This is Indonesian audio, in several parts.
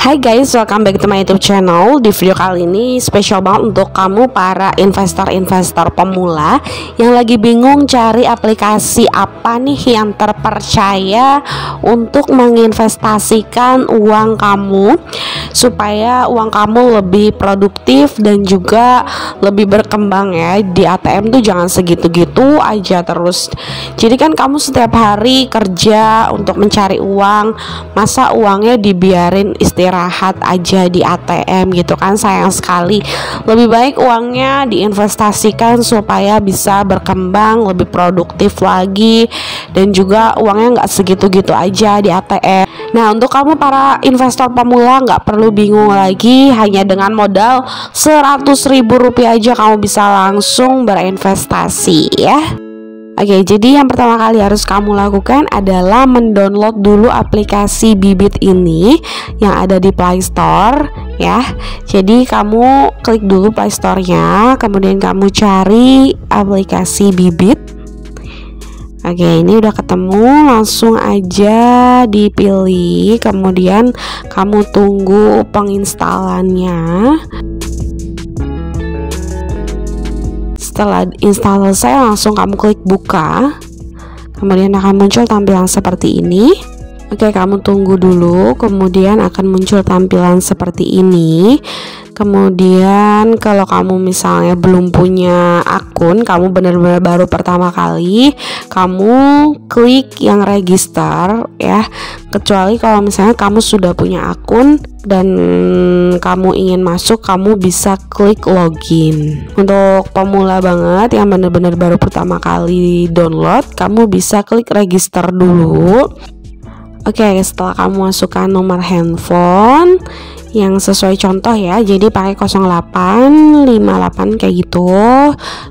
Hai guys, welcome back to my YouTube channel. Di video kali ini spesial banget untuk kamu para investor-investor pemula yang lagi bingung cari aplikasi apa nih yang terpercaya untuk menginvestasikan uang kamu supaya uang kamu lebih produktif dan juga lebih berkembang ya. Di ATM tuh jangan segitu-gitu aja terus. Jadi kan kamu setiap hari kerja untuk mencari uang, masa uangnya dibiarin istirahat aja di ATM gitu kan, sayang sekali. Lebih baik uangnya diinvestasikan supaya bisa berkembang, lebih produktif lagi, dan juga uangnya nggak segitu-gitu aja di ATM. Nah, untuk kamu para investor pemula nggak perlu bingung lagi, hanya dengan modal Rp100.000 aja kamu bisa langsung berinvestasi ya. Oke, jadi yang pertama kali harus kamu lakukan adalah mendownload dulu aplikasi Bibit ini yang ada di Play Store ya. Jadi kamu klik dulu Play Store-nya, kemudian kamu cari aplikasi Bibit. Oke, ini udah ketemu, langsung aja dipilih, kemudian kamu tunggu penginstalannya. Setelah install selesai, langsung kamu klik buka, kemudian akan muncul tampilan seperti ini. Oke, kamu tunggu dulu, kemudian akan muncul tampilan seperti ini. Kemudian kalau kamu misalnya belum punya akun, kamu benar-benar baru pertama kali, kamu klik yang register ya. Kecuali kalau misalnya kamu sudah punya akun dan kamu ingin masuk, kamu bisa klik login. Untuk pemula banget yang benar-benar baru pertama kali download, kamu bisa klik register dulu. Oke, setelah kamu masukkan nomor handphone yang sesuai contoh ya, jadi pakai 0858 kayak gitu,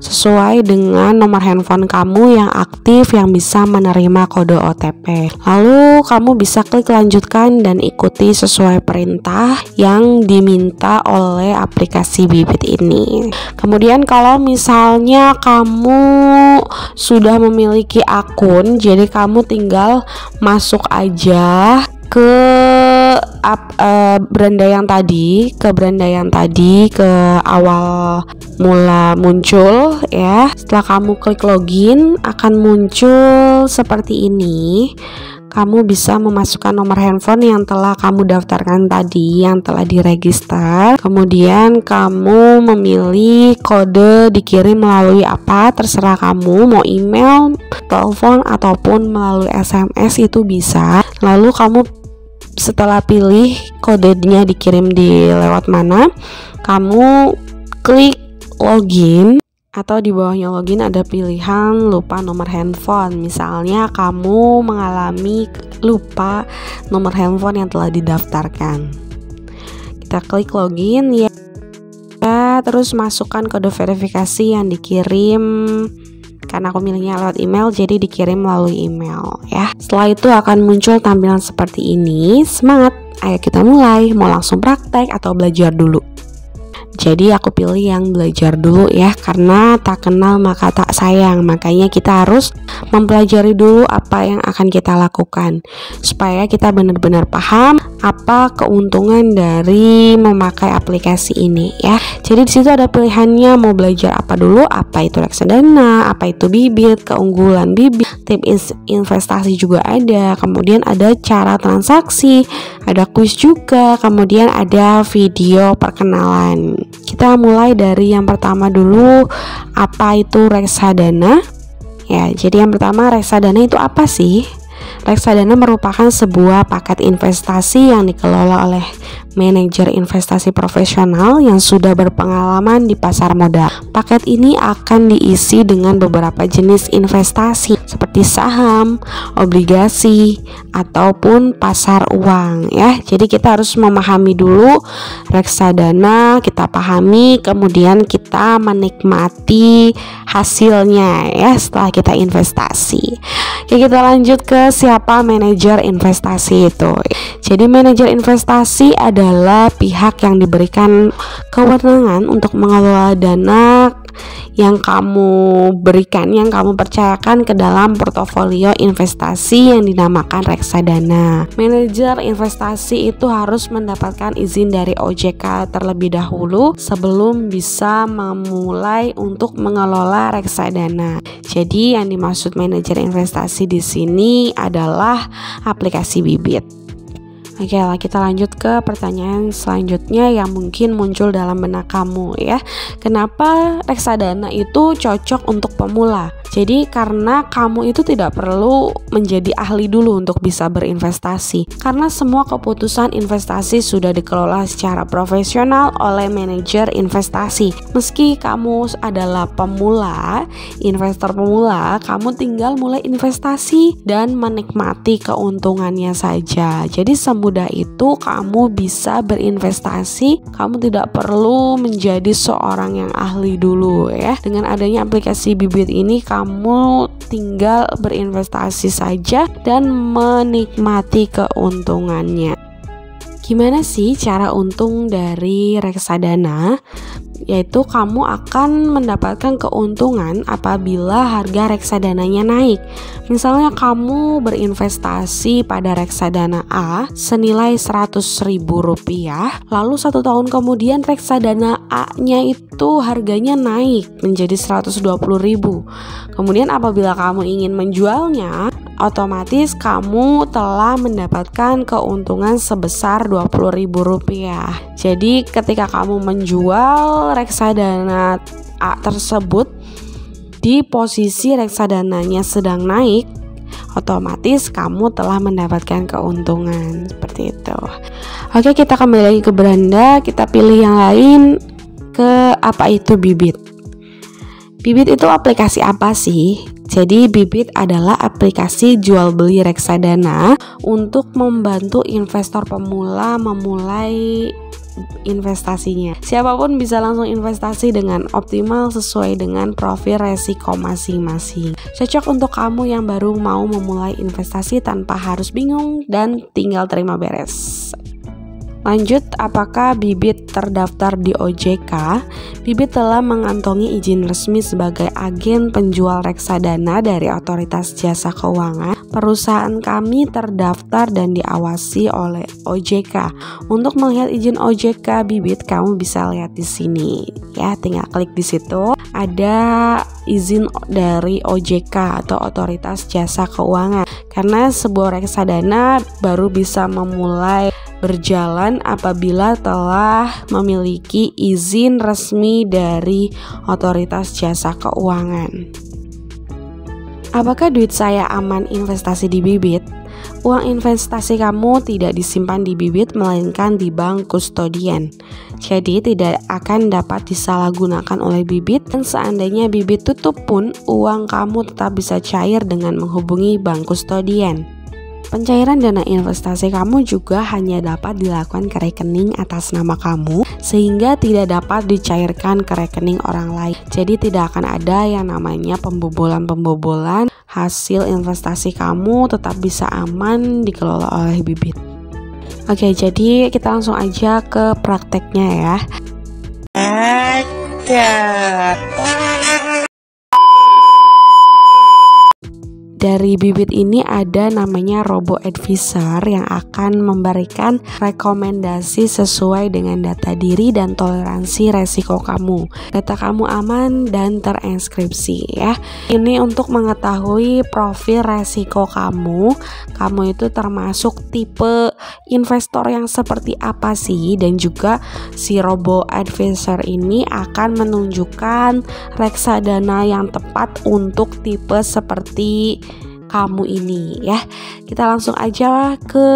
sesuai dengan nomor handphone kamu yang aktif yang bisa menerima kode OTP. Lalu kamu bisa klik lanjutkan dan ikuti sesuai perintah yang diminta oleh aplikasi Bibit ini. Kemudian kalau misalnya kamu sudah memiliki akun, jadi kamu tinggal masuk aja ke beranda yang tadi, ke awal mula muncul ya. Setelah kamu klik login, akan muncul seperti ini. Kamu bisa memasukkan nomor handphone yang telah kamu daftarkan tadi, yang telah diregister. Kemudian kamu memilih kode dikirim melalui apa, terserah kamu, mau email, telepon, ataupun melalui SMS itu bisa. Lalu kamu setelah pilih kodenya dikirim di lewat mana, kamu klik login. Atau di bawahnya login ada pilihan lupa nomor handphone. Misalnya kamu mengalami lupa nomor handphone yang telah didaftarkan, kita klik login ya, terus masukkan kode verifikasi yang dikirim. Karena aku milihnya lewat email, jadi dikirim melalui email ya. Setelah itu akan muncul tampilan seperti ini. Semangat, ayo kita mulai. Mau langsung praktek atau belajar dulu? Jadi aku pilih yang belajar dulu ya, karena tak kenal maka tak sayang. Makanya kita harus mempelajari dulu apa yang akan kita lakukan, supaya kita benar-benar paham apa keuntungan dari memakai aplikasi ini ya. Jadi di situ ada pilihannya mau belajar apa dulu, apa itu reksadana, apa itu Bibit, keunggulan Bibit, tips investasi juga ada, kemudian ada cara transaksi, ada kuis juga, kemudian ada video perkenalan. Kita mulai dari yang pertama dulu, apa itu reksadana? Ya, jadi yang pertama, reksadana itu apa sih? Reksadana merupakan sebuah paket investasi yang dikelola oleh manajer investasi profesional yang sudah berpengalaman di pasar modal. Paket ini akan diisi dengan beberapa jenis investasi seperti saham, obligasi, ataupun pasar uang ya. Jadi kita harus memahami dulu reksadana, kita pahami, kemudian kita menikmati hasilnya ya setelah kita investasi. Oke, kita lanjut ke siapa manajer investasi itu. Jadi manajer investasi adalah pihak yang diberikan kewenangan untuk mengelola dana yang kamu berikan, yang kamu percayakan ke dalam portofolio investasi yang dinamakan reksadana. Manajer investasi itu harus mendapatkan izin dari OJK terlebih dahulu sebelum bisa memulai untuk mengelola reksadana. Jadi yang dimaksud manajer investasi di sini adalah aplikasi Bibit. Oke lah, kita lanjut ke pertanyaan selanjutnya yang mungkin muncul dalam benak kamu ya. Kenapa reksadana itu cocok untuk pemula? Jadi karena kamu itu tidak perlu menjadi ahli dulu untuk bisa berinvestasi. Karena semua keputusan investasi sudah dikelola secara profesional oleh manajer investasi. Meski kamu adalah pemula, investor pemula, kamu tinggal mulai investasi dan menikmati keuntungannya saja. Jadi semudah itu kamu bisa berinvestasi, kamu tidak perlu menjadi seorang yang ahli dulu ya. Dengan adanya aplikasi Bibit ini kamu tinggal berinvestasi saja dan menikmati keuntungannya. Gimana sih cara untung dari reksadana? Yaitu kamu akan mendapatkan keuntungan apabila harga reksadananya naik. Misalnya kamu berinvestasi pada reksadana A senilai Rp100.000, lalu 1 tahun kemudian reksadana A-nya itu harganya naik menjadi Rp120.000. Kemudian apabila kamu ingin menjualnya, otomatis kamu telah mendapatkan keuntungan sebesar Rp20.000. Jadi ketika kamu menjual reksadana A tersebut di posisi reksadananya sedang naik, otomatis kamu telah mendapatkan keuntungan seperti itu. Oke, kita kembali lagi ke beranda, kita pilih yang lain. Ke apa itu Bibit? Bibit itu aplikasi apa sih? Jadi Bibit adalah aplikasi jual beli reksadana untuk membantu investor pemula memulai investasinya. Siapapun bisa langsung investasi dengan optimal sesuai dengan profil resiko masing-masing. Cocok untuk kamu yang baru mau memulai investasi tanpa harus bingung dan tinggal terima beres. Lanjut, apakah Bibit terdaftar di OJK? Bibit telah mengantongi izin resmi sebagai agen penjual reksadana dari Otoritas Jasa Keuangan. Perusahaan kami terdaftar dan diawasi oleh OJK. Untuk melihat izin OJK Bibit, kamu bisa lihat di sini. Ya, tinggal klik di situ. Ada izin dari OJK atau Otoritas Jasa Keuangan. Karena sebuah reksadana baru bisa memulai berjalan apabila telah memiliki izin resmi dari Otoritas Jasa Keuangan. Apakah duit saya aman investasi di Bibit? Uang investasi kamu tidak disimpan di Bibit melainkan di bank kustodian. Jadi tidak akan dapat disalahgunakan oleh Bibit, dan seandainya Bibit tutup pun uang kamu tetap bisa cair dengan menghubungi bank kustodian. Pencairan dana investasi kamu juga hanya dapat dilakukan ke rekening atas nama kamu, sehingga tidak dapat dicairkan ke rekening orang lain. Jadi tidak akan ada yang namanya pembobolan. Hasil investasi kamu tetap bisa aman dikelola oleh Bibit. Oke, jadi kita langsung aja ke prakteknya ya. Dari Bibit ini ada namanya Robo Advisor yang akan memberikan rekomendasi sesuai dengan data diri dan toleransi resiko kamu. Data kamu aman dan terinskripsi ya. Ini untuk mengetahui profil resiko kamu itu termasuk tipe investor yang seperti apa sih, dan juga si Robo Advisor ini akan menunjukkan reksadana yang tepat untuk tipe seperti kamu ini ya. Kita langsung aja ke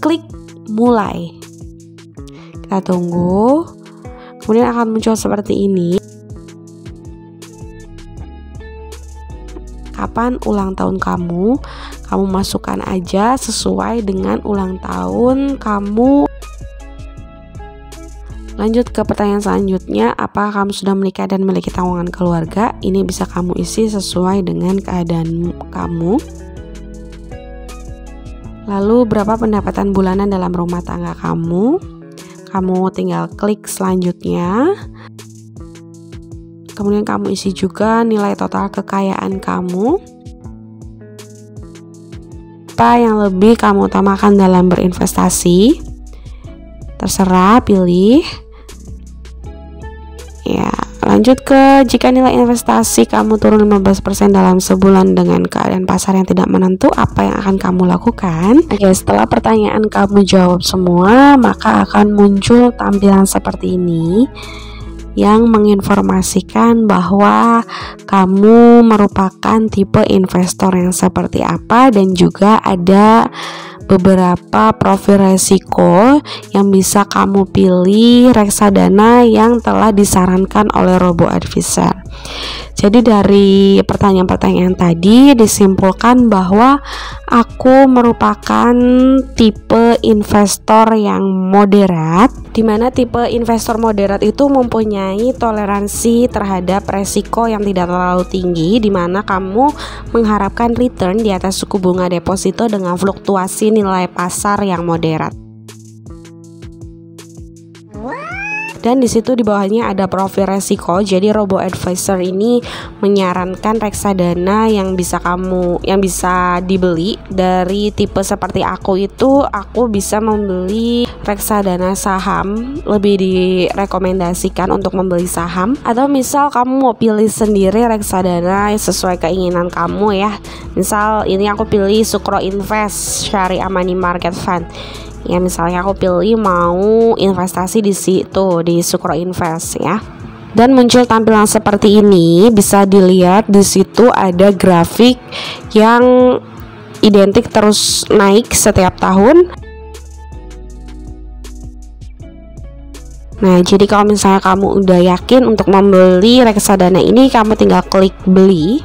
klik mulai. Kita tunggu. Kemudian akan muncul seperti ini. Kapan ulang tahun kamu? Kamu masukkan aja sesuai dengan ulang tahun kamu. Lanjut ke pertanyaan selanjutnya, apakah kamu sudah menikah dan memiliki tanggungan keluarga? Ini bisa kamu isi sesuai dengan keadaan kamu. Lalu berapa pendapatan bulanan dalam rumah tangga kamu? Kamu tinggal klik selanjutnya. Kemudian kamu isi juga nilai total kekayaan kamu. Apa yang lebih kamu utamakan dalam berinvestasi? Terserah, pilih. Ya, lanjut ke jika nilai investasi kamu turun 15% dalam sebulan dengan keadaan pasar yang tidak menentu, apa yang akan kamu lakukan? Oke, setelah pertanyaan kamu jawab semua, maka akan muncul tampilan seperti ini yang menginformasikan bahwa kamu merupakan tipe investor yang seperti apa, dan juga ada beberapa profil resiko yang bisa kamu pilih reksadana yang telah disarankan oleh robo-advisor. Jadi dari pertanyaan-pertanyaan tadi disimpulkan bahwa aku merupakan tipe investor yang moderat, di mana tipe investor moderat itu mempunyai toleransi terhadap resiko yang tidak terlalu tinggi, di mana kamu mengharapkan return di atas suku bunga deposito dengan fluktuasi nilai pasar yang moderat. Dan di situ di bawahnya ada profil resiko. Jadi robo-advisor ini menyarankan reksadana yang bisa dibeli. Dari tipe seperti aku itu, aku bisa membeli reksadana saham, lebih direkomendasikan untuk membeli saham. Atau misal kamu mau pilih sendiri reksadana sesuai keinginan kamu ya. Misal ini aku pilih Sukro Invest Syariah Money Market Fund. Ya, misalnya aku pilih mau investasi di situ, di Sukro Invest ya. Dan muncul tampilan seperti ini, bisa dilihat di situ ada grafik yang identik terus naik setiap tahun. Nah, jadi kalau misalnya kamu udah yakin untuk membeli reksadana ini, kamu tinggal klik beli.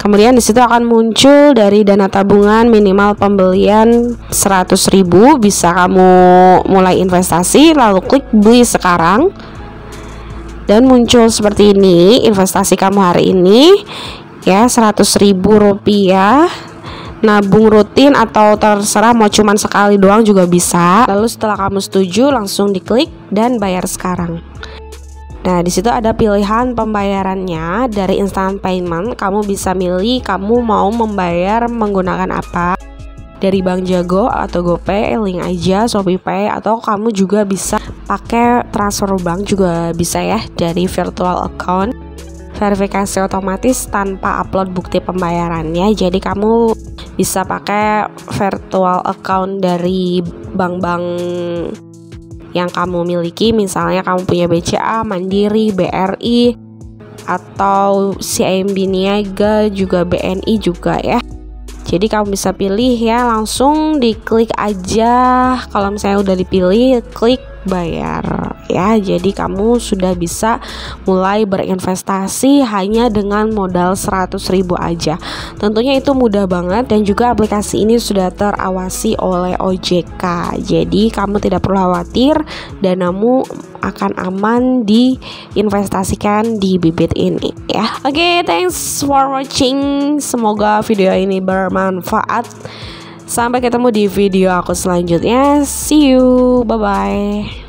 Kemudian di situ akan muncul dari dana tabungan minimal pembelian 100.000, bisa kamu mulai investasi, lalu klik beli sekarang. Dan muncul seperti ini investasi kamu hari ini ya, 100.000 rupiah. Nabung rutin atau terserah mau cuman sekali doang juga bisa. Lalu setelah kamu setuju langsung diklik dan bayar sekarang. Nah, di situ ada pilihan pembayarannya dari instant payment. Kamu bisa milih kamu mau membayar menggunakan apa, dari Bank Jago atau GoPay, Link aja, ShopeePay, atau kamu juga bisa pakai transfer bank juga bisa ya, dari virtual account. Verifikasi otomatis tanpa upload bukti pembayarannya. Jadi kamu bisa pakai virtual account dari bank-bank yang kamu miliki, misalnya kamu punya BCA, Mandiri, BRI, atau CIMB Niaga, juga BNI juga ya. Jadi kamu bisa pilih ya, langsung diklik aja. Kalau misalnya udah dipilih, klik bayar ya. Jadi kamu sudah bisa mulai berinvestasi hanya dengan modal 100.000 aja. Tentunya itu mudah banget, dan juga aplikasi ini sudah terawasi oleh OJK. Jadi kamu tidak perlu khawatir, danamu akan aman diinvestasikan di bibit ini ya. Oke, thanks for watching. Semoga video ini bermanfaat. Sampai ketemu di video aku selanjutnya. See you, bye bye.